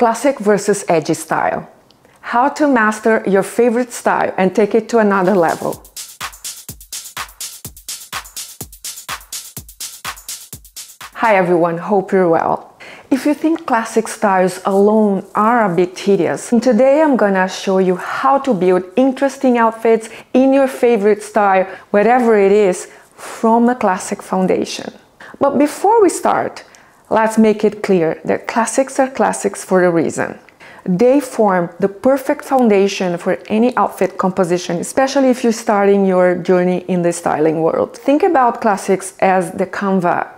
Classic versus edgy style. How to master your favorite style and take it to another level. Hi everyone, hope you're well. If you think classic styles alone are a bit tedious, today I'm gonna show you how to build interesting outfits in your favorite style, whatever it is, from a classic foundation. But before we start, let's make it clear that classics are classics for a reason. They form the perfect foundation for any outfit composition, especially if you're starting your journey in the styling world. Think about classics as the canvas,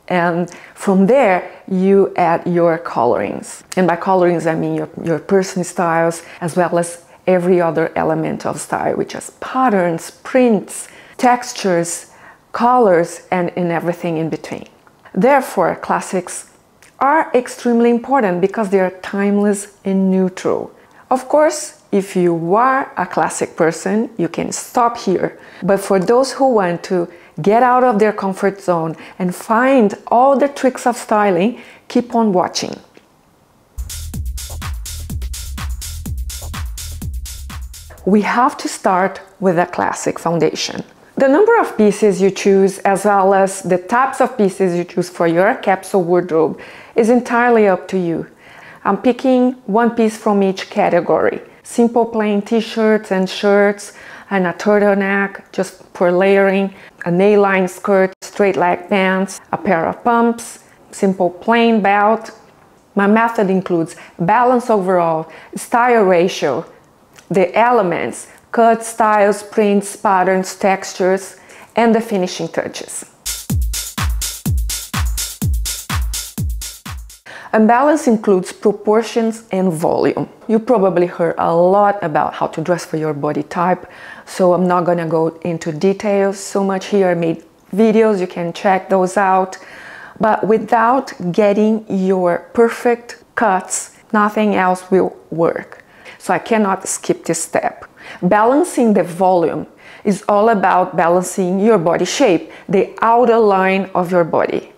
and from there you add your colorings. And by colorings I mean your personal styles, as well as every other element of style, which is patterns, prints, textures, colors, and everything in between. Therefore, classics are extremely important because they are timeless and neutral. Of course, if you are a classic person, you can stop here. But for those who want to get out of their comfort zone and find all the tricks of styling, keep on watching. We have to start with a classic foundation. The number of pieces you choose, as well as the types of pieces you choose for your capsule wardrobe, is entirely up to you. I'm picking one piece from each category. Simple plain t-shirts and shirts, and a turtleneck just for layering, an A-line skirt, straight leg pants, a pair of pumps, simple plain belt. My method includes balance overall, style ratio, the elements, cut, styles, prints, patterns, textures, and the finishing touches. And balance includes proportions and volume. You probably heard a lot about how to dress for your body type, so I'm not gonna go into details so much here. I made videos, you can check those out. But without getting your perfect cuts, nothing else will work. So I cannot skip this step. Balancing the volume is all about balancing your body shape, the outer line of your body.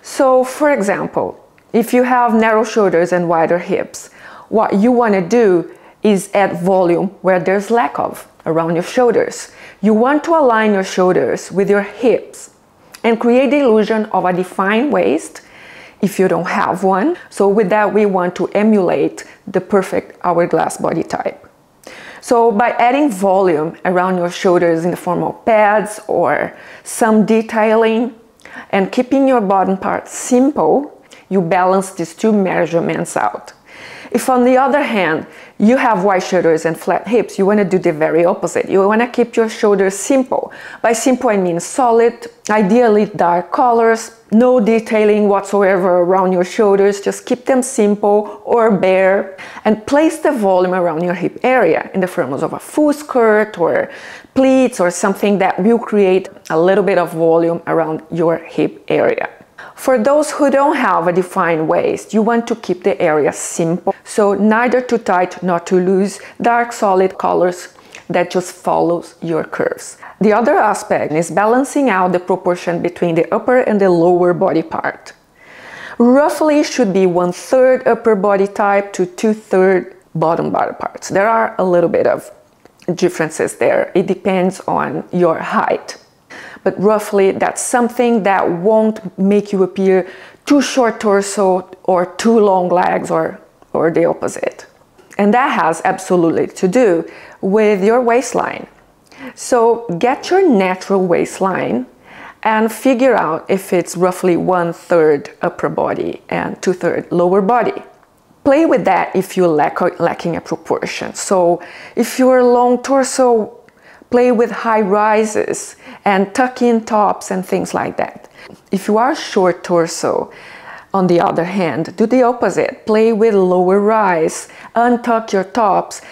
So for example, if you have narrow shoulders and wider hips, what you want to do is add volume where there's lack of, around your shoulders. You want to align your shoulders with your hips and create the illusion of a defined waist if you don't have one. So with that, we want to emulate the perfect hourglass body type. So by adding volume around your shoulders in the form of pads or some detailing and keeping your bottom part simple, you balance these two measurements out. If on the other hand, you have wide shoulders and flat hips, you want to do the very opposite. You want to keep your shoulders simple. By simple, I mean solid, ideally dark colors, no detailing whatsoever around your shoulders, just keep them simple or bare, and place the volume around your hip area in the form of a full skirt or pleats or something that will create a little bit of volume around your hip area. For those who don't have a defined waist, you want to keep the area simple, so neither too tight nor too loose, dark solid colors that just follows your curves. The other aspect is balancing out the proportion between the upper and the lower body part. Roughly should be 1/3 upper body type to 2/3 bottom body parts. There are a little bit of differences there. It depends on your height. But roughly that's something that won't make you appear too short torso or too long legs or the opposite. And that has absolutely to do with your waistline. So get your natural waistline and figure out if it's roughly 1/3 upper body and 2/3 lower body. Play with that if you're lacking a proportion. So if you're long torso, play with high rises and tuck-in tops and things like that. If you are short torso, on the other hand, do the opposite. Play with lower rise, untuck your tops,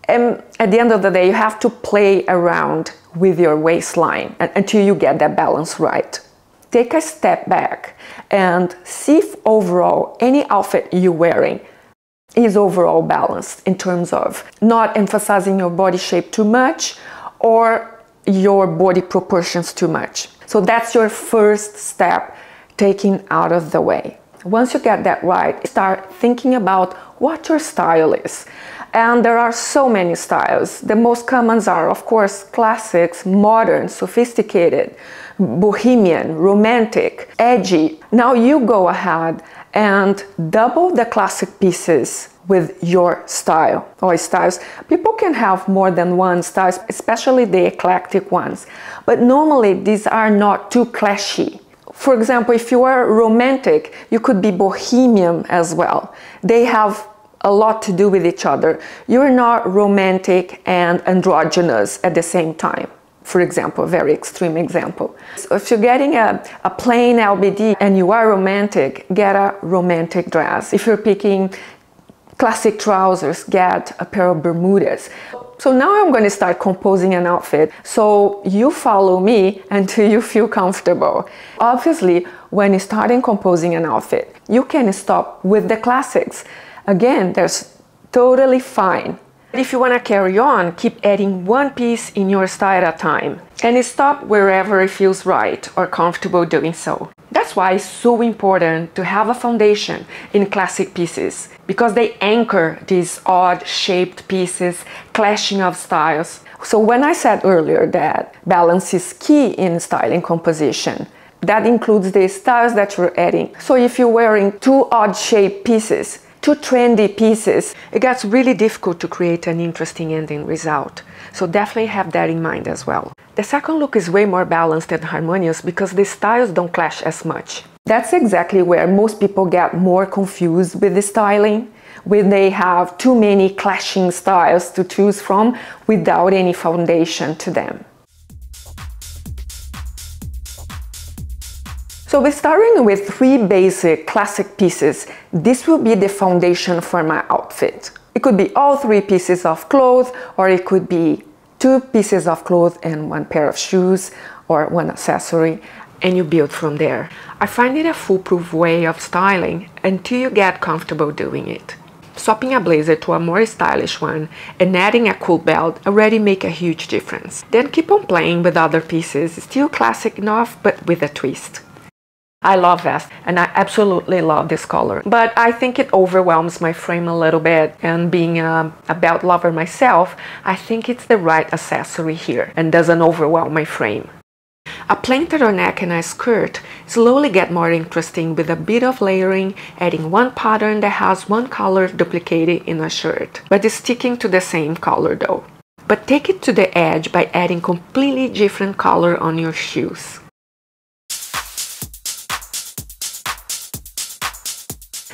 and at the end of the day, you have to play around with your waistline until you get that balance right. Take a step back and see if overall any outfit you're wearing is overall balanced in terms of not emphasizing your body shape too much or your body proportions too much. So that's your first step taken out of the way. Once you get that right, start thinking about what your style is. And there are so many styles. The most common are, of course, classics, modern, sophisticated, bohemian, romantic, edgy. Now you go ahead and double the classic pieces with your style or styles. People can have more than one style, especially the eclectic ones. But normally these are not too clashy. For example, if you are romantic, you could be bohemian as well. They have a lot to do with each other. You're not romantic and androgynous at the same time. For example, a very extreme example. So if you're getting a plain LBD and you are romantic, get a romantic dress. If you're picking classic trousers, get a pair of Bermudas. So now I'm going to start composing an outfit. So you follow me until you feel comfortable. Obviously, when you're starting composing an outfit, you can stop with the classics. Again, that's totally fine. If you want to carry on, keep adding one piece in your style at a time and stop wherever it feels right or comfortable doing so. That's why it's so important to have a foundation in classic pieces, because they anchor these odd shaped pieces, clashing of styles. So when I said earlier that balance is key in styling composition, that includes the styles that you're adding. So if you're wearing two odd shaped pieces, two trendy pieces, it gets really difficult to create an interesting ending result. So definitely have that in mind as well. The second look is way more balanced and harmonious because the styles don't clash as much. That's exactly where most people get more confused with the styling, when they have too many clashing styles to choose from without any foundation to them. So we're starting with 3 basic classic pieces. This will be the foundation for my outfit. It could be all 3 pieces of clothes, or it could be 2 pieces of clothes and 1 pair of shoes or 1 accessory, and you build from there. I find it a foolproof way of styling until you get comfortable doing it. Swapping a blazer to a more stylish one and adding a cool belt already make a huge difference. Then keep on playing with other pieces, still classic enough but with a twist. I love vest and I absolutely love this color, but I think it overwhelms my frame a little bit, and being a belt lover myself, I think it's the right accessory here and doesn't overwhelm my frame. A plain turtleneck and a skirt slowly get more interesting with a bit of layering, adding one pattern that has one color duplicated in a shirt, but is sticking to the same color though. But take it to the edge by adding completely different color on your shoes.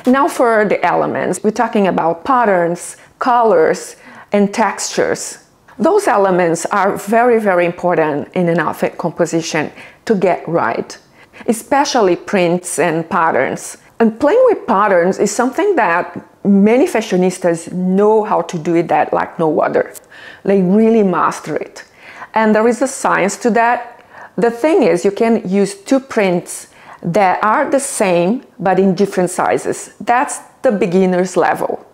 Now for the elements, we're talking about patterns, colors, and textures. Those elements are very, very important in an outfit composition to get right, especially prints and patterns. And playing with patterns is something that many fashionistas know how to do it that like no other. They really master it. And there is a science to that. The thing is, you can use 2 prints that are the same but in different sizes. That's the beginner's level.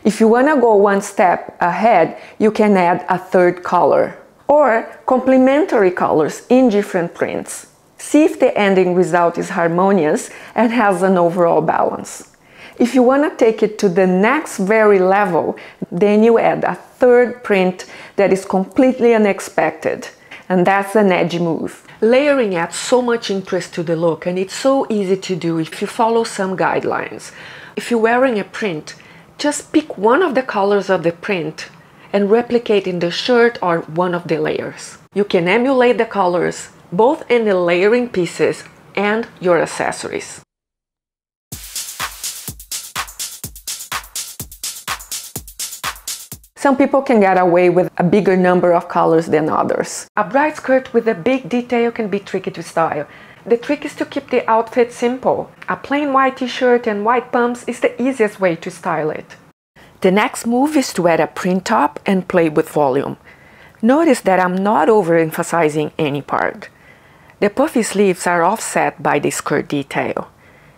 If you want to go 1 step ahead, you can add a 3rd color or complementary colors in different prints. See if the ending result is harmonious and has an overall balance. If you want to take it to the next very level, then you add a 3rd print that is completely unexpected, and that's an edgy move. Layering adds so much interest to the look, and it's so easy to do if you follow some guidelines. If you're wearing a print, just pick one of the colors of the print and replicate in the shirt or one of the layers. You can emulate the colors both in the layering pieces and your accessories. Some people can get away with a bigger number of colors than others. A bright skirt with a big detail can be tricky to style. The trick is to keep the outfit simple. A plain white t-shirt and white pumps is the easiest way to style it. The next move is to add a print top and play with volume. Notice that I'm not overemphasizing any part. The puffy sleeves are offset by the skirt detail.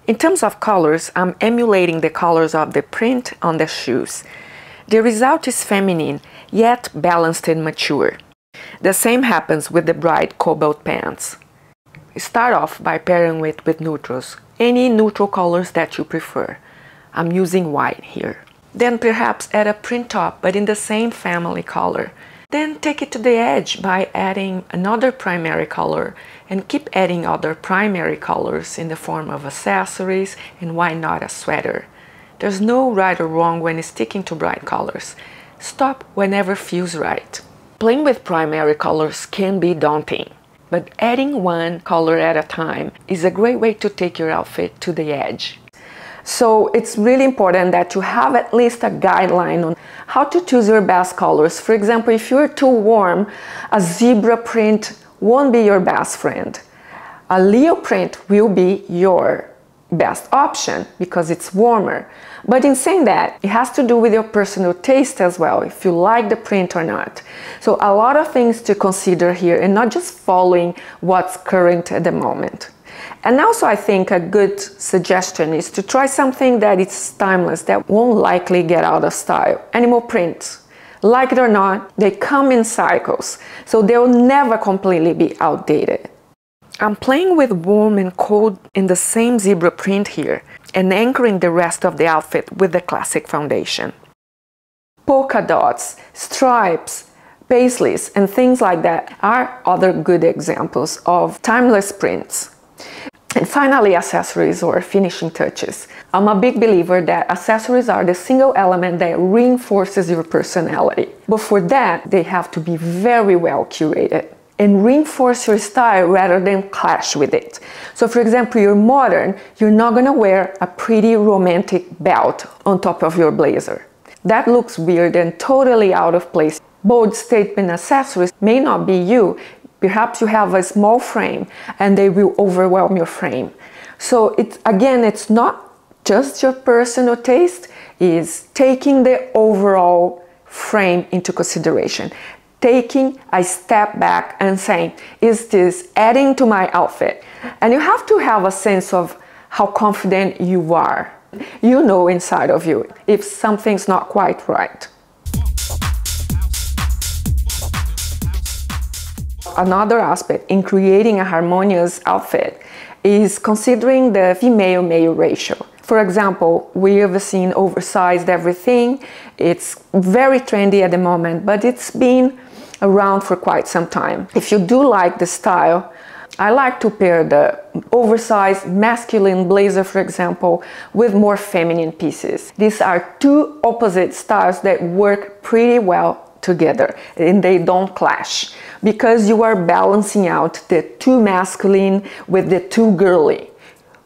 In terms of colors, I'm emulating the colors of the print on the shoes. The result is feminine, yet balanced and mature. The same happens with the bright cobalt pants. start off by pairing with neutrals. Any neutral colors that you prefer. I'm using white here. Then perhaps add a print top, but in the same family color. Then take it to the edge by adding another primary color and keep adding other primary colors in the form of accessories, and why not a sweater. There's no right or wrong when sticking to bright colors. Stop whenever feels right. Playing with primary colors can be daunting, but adding one color at a time is a great way to take your outfit to the edge. So it's really important that you have at least a guideline on how to choose your best colors. For example, if you're too warm, a zebra print won't be your best friend. A Leo print will be your best option because it's warmer. But in saying that, it has to do with your personal taste as well, if you like the print or not. So a lot of things to consider here, and not just following what's current at the moment. And also I think a good suggestion is to try something that is timeless, that won't likely get out of style. Animal prints. Like it or not, they come in cycles, so they'll never completely be outdated. I'm playing with warm and cold in the same zebra print here, and anchoring the rest of the outfit with the classic foundation. Polka dots, stripes, paisleys, and things like that are other good examples of timeless prints. And finally, accessories or finishing touches. I'm a big believer that accessories are the single element that reinforces your personality. But for that, they have to be very well curated and reinforce your style rather than clash with it. So for example, you're modern, you're not gonna wear a pretty romantic belt on top of your blazer. That looks weird and totally out of place. Bold statement accessories may not be you. Perhaps you have a small frame and they will overwhelm your frame. So it's not just your personal taste, it's taking the overall frame into consideration. Taking a step back and saying, is this adding to my outfit? And you have to have a sense of how confident you are. You know inside of you if something's not quite right. Another aspect in creating a harmonious outfit is considering the female-male ratio. For example, we have seen oversized everything. It's very trendy at the moment, but it's been around for quite some time. If you do like the style, I like to pair the oversized masculine blazer, for example, with more feminine pieces. These are two opposite styles that work pretty well together and they don't clash because you are balancing out the too masculine with the too girly.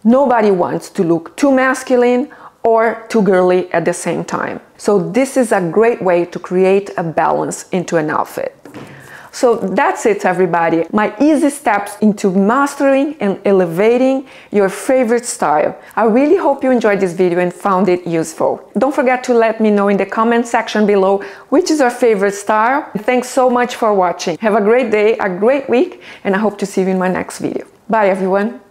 Nobody wants to look too masculine or too girly at the same time. So this is a great way to create a balance into an outfit. So that's it, everybody. My easy steps into mastering and elevating your favorite style. I really hope you enjoyed this video and found it useful. Don't forget to let me know in the comment section below which is your favorite style. Thanks so much for watching. Have a great day, a great week, and I hope to see you in my next video. Bye, everyone.